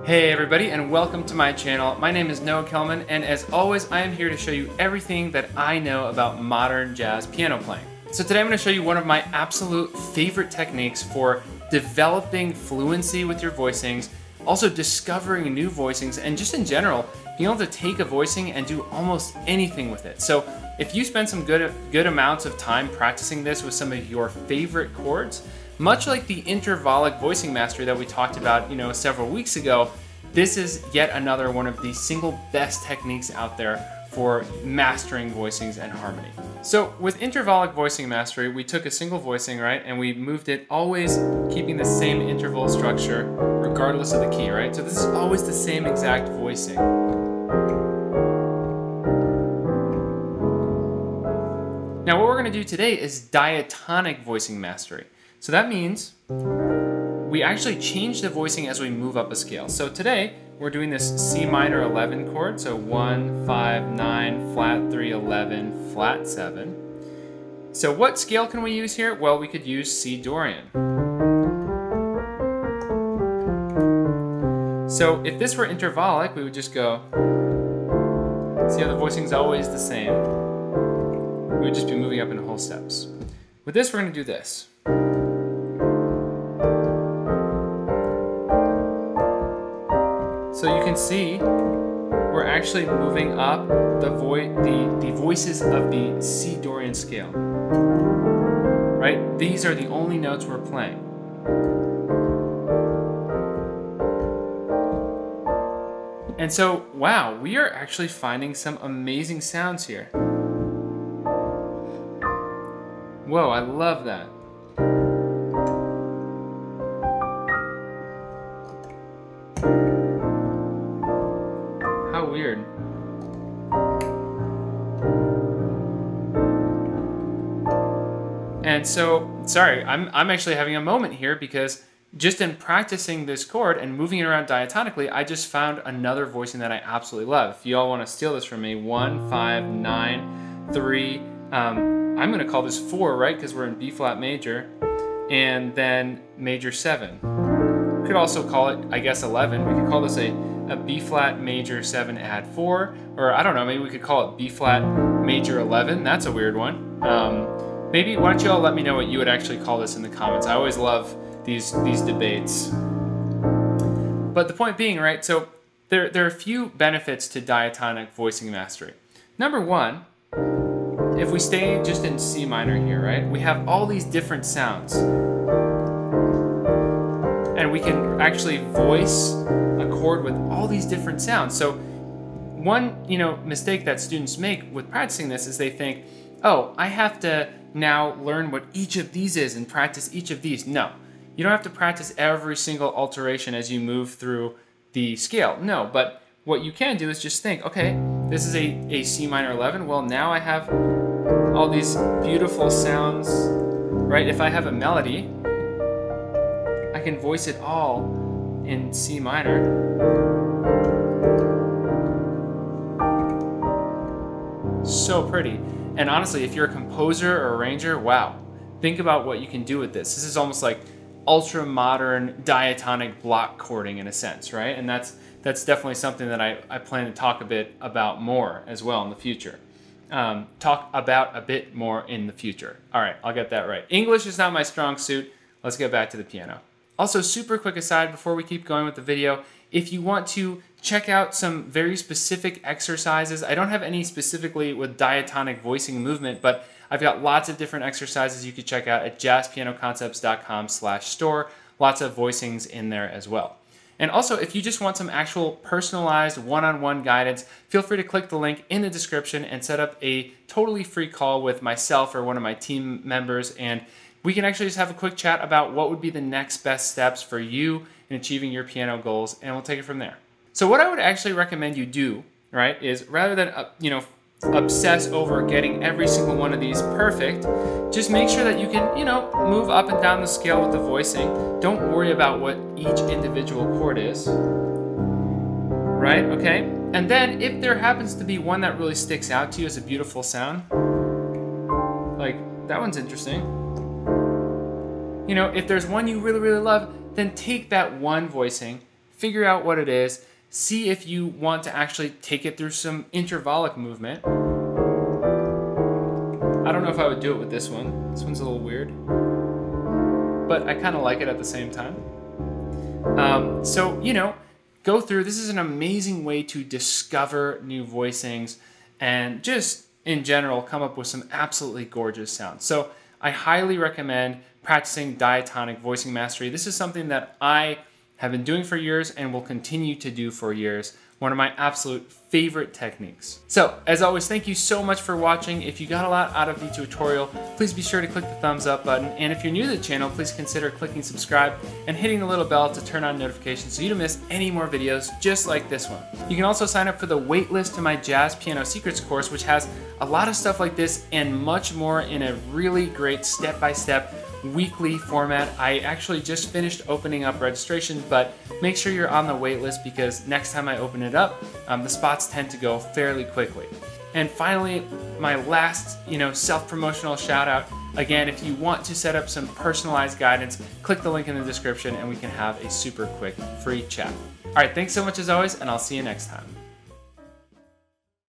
Hey everybody, and welcome to my channel. My name is Noah Kellman, and as always, I am here to show you everything that I know about modern jazz piano playing. So today I'm going to show you one of my absolute favorite techniques for developing fluency with your voicings, also discovering new voicings, and just in general, being able to take a voicing and do almost anything with it. So if you spend some good amounts of time practicing this with some of your favorite chords, much like the intervallic voicing mastery that we talked about, several weeks ago, this is yet another one of the single best techniques out there for mastering voicings and harmony. So with intervallic voicing mastery, we took a single voicing, right, and we moved it always keeping the same interval structure regardless of the key, right? So this is always the same exact voicing. Now what we're going to do today is diatonic voicing mastery. So that means we actually change the voicing as we move up a scale. So today we're doing this C minor 11 chord. So 1, 5, 9, flat 3, 11, flat 7. So what scale can we use here? Well, we could use C Dorian. So if this were intervallic, we would just go, see how the voicing's always the same? We would just be moving up in whole steps. With this, we're going to do this. So you can see we're actually moving up the voices of the C Dorian scale, right? These are the only notes we're playing. And so, wow, we are actually finding some amazing sounds here. Whoa, I love that. How weird. And so, sorry, I'm actually having a moment here because just in practicing this chord and moving it around diatonically, I just found another voicing that I absolutely love. If you all want to steal this from me, 1, 5, 9, 3, I'm going to call this 4, right? Because we're in B flat major, and then major 7. We could also call it, I guess, 11. We could call this a B flat major 7 add 4, or I don't know, maybe we could call it B flat major 11. That's a weird one. Maybe, why don't you all let me know what you would actually call this in the comments. I always love these debates. But the point being, right, so there are a few benefits to diatonic voicing mastery. Number one, if we stay just in C minor here, right, we have all these different sounds. And we can actually voice a chord with all these different sounds. So one, mistake that students make with practicing this is they think, oh, I have to now learn what each of these is and practice each of these. No, you don't have to practice every single alteration as you move through the scale. No, but what you can do is just think, okay, this is a C minor 11. Well, now I have all these beautiful sounds, right? If I have a melody, I can voice it all in C minor. So pretty. And honestly, if you're a composer or arranger, wow, think about what you can do with this. This is almost like ultra modern diatonic block chording in a sense, right? And that's definitely something that I plan to talk a bit about more as well in the future. Talk about a bit more in the future. All right, I'll get that right. English is not my strong suit. Let's get back to the piano. Also, super quick aside before we keep going with the video, if you want to check out some very specific exercises, I don't have any specifically with diatonic voicing movement, but I've got lots of different exercises you could check out at jazzpianoconcepts.com/store. Lots of voicings in there as well. And also, if you just want some actual personalized one-on-one guidance, feel free to click the link in the description and set up a totally free call with myself or one of my team members, and we can actually just have a quick chat about what would be the next best steps for you in achieving your piano goals, and we'll take it from there. So what I would actually recommend you do, right, is rather than obsess over getting every single one of these perfect, just make sure that you can, move up and down the scale with the voicing. Don't worry about what each individual chord is, right? Okay? And then if there happens to be one that really sticks out to you as a beautiful sound, like that one's interesting. If there's one you really, really love, then take that one voicing, figure out what it is, see if you want to actually take it through some intervallic movement. I don't know if I would do it with this one. This one's a little weird, but I kind of like it at the same time. So, you know, go through. This is an amazing way to discover new voicings and just in general come up with some absolutely gorgeous sounds. So I highly recommend practicing diatonic voicing mastery. This is something that I have been doing for years and will continue to do for years. One of my absolute favorite techniques. So, as always, thank you so much for watching. If you got a lot out of the tutorial, please be sure to click the thumbs up button. And if you're new to the channel, please consider clicking subscribe and hitting the little bell to turn on notifications so you don't miss any more videos just like this one. You can also sign up for the waitlist to my Jazz Piano Secrets course, which has a lot of stuff like this and much more in a really great step-by-step weekly format. I actually just finished opening up registration, but make sure you're on the wait list because next time I open it up, the spots tend to go fairly quickly. And finally, my last, self-promotional shout out. Again, if you want to set up some personalized guidance, click the link in the description and we can have a super quick free chat. All right, thanks so much as always, and I'll see you next time.